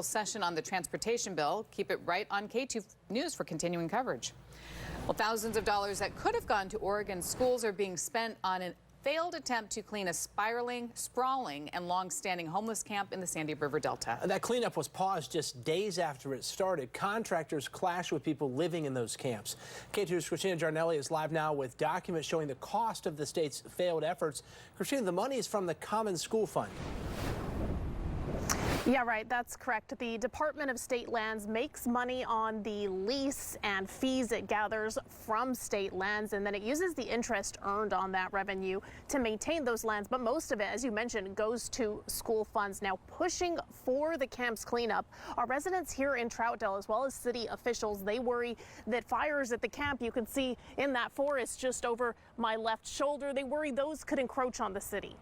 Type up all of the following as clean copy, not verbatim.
Session on the transportation bill. Keep it right on KATU News for continuing coverage. Well, thousands of dollars that could have gone to Oregon schools are being spent on a failed attempt to clean a sprawling, and long-standing homeless camp in the Sandy River Delta. That cleanup was paused just days after it started. Contractors clashed with people living in those camps. KATU's Christina Jarnelli is live now with documents showing the cost of the state's failed efforts. Christina, the money is from the Common School Fund. Yeah, right. That's correct. The Department of State Lands makes money on the lease and fees it gathers from state lands, and then it uses the interest earned on that revenue to maintain those lands. But most of it, as you mentioned, goes to school funds. Now, pushing for the camp's cleanup are residents here in Troutdale, as well as city officials. They worry that fires at the camp, you can see in that forest just over my left shoulder, they worry those could encroach on the city.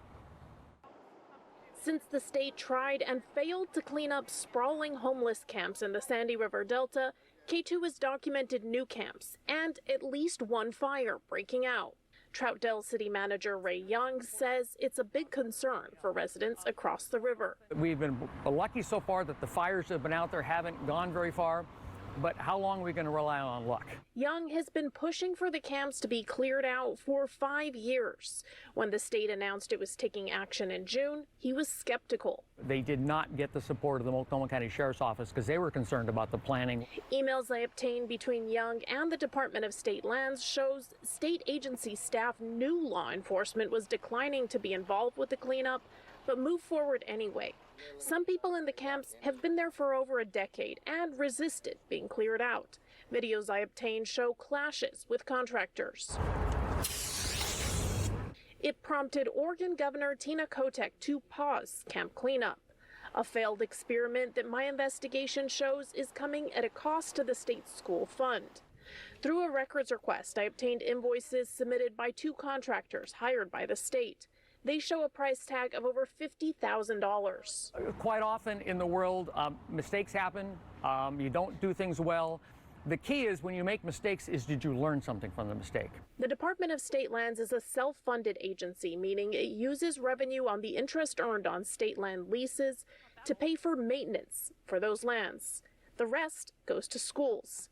Since the state tried and failed to clean up sprawling homeless camps in the Sandy River Delta, KATU has documented new camps and at least one fire breaking out. Troutdale City Manager Ray Young says it's a big concern for residents across the river. We've been lucky so far that the fires that have been out there haven't gone very far. But how long are we going to rely on luck? Young has been pushing for the camps to be cleared out for 5 years. When the state announced it was taking action in June, he was skeptical. They did not get the support of the Multnomah County Sheriff's Office because they were concerned about the planning. Emails I obtained between Young and the Department of State Lands shows state agency staff knew law enforcement was declining to be involved with the cleanup, but moved forward anyway. Some people in the camps have been there for over a decade and resisted being cleared out. Videos I obtained show clashes with contractors. It prompted Oregon Governor Tina Kotek to pause camp cleanup, a failed experiment that my investigation shows is coming at a cost to the state school fund. Through a records request, I obtained invoices submitted by 2 contractors hired by the state. They show a price tag of over $50,000. Quite often in the world, mistakes happen. You don't do things well. The key is when you make mistakes is did you learn something from the mistake? The Department of State Lands is a self-funded agency, meaning it uses revenue on the interest earned on state land leases to pay for maintenance for those lands. The rest goes to schools.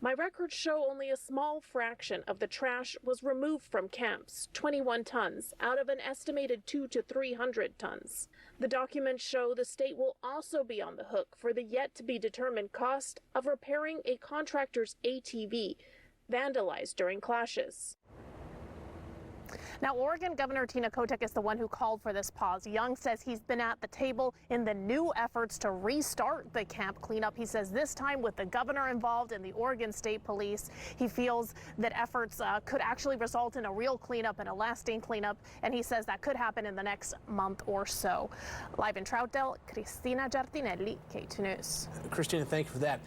My records show only a small fraction of the trash was removed from camps, 21 tons, out of an estimated 200 to 300 tons. The documents show the state will also be on the hook for the yet-to-be-determined cost of repairing a contractor's ATV vandalized during clashes. Now, Oregon Governor Tina Kotek is the one who called for this pause. Young says he's been at the table in the new efforts to restart the camp cleanup. He says this time with the governor involved and the Oregon State Police, he feels that efforts could actually result in a real cleanup and a lasting cleanup, and he says that could happen in the next month or so. Live in Troutdale, Christina Giardinelli, KATU News. Christina, thank you for that.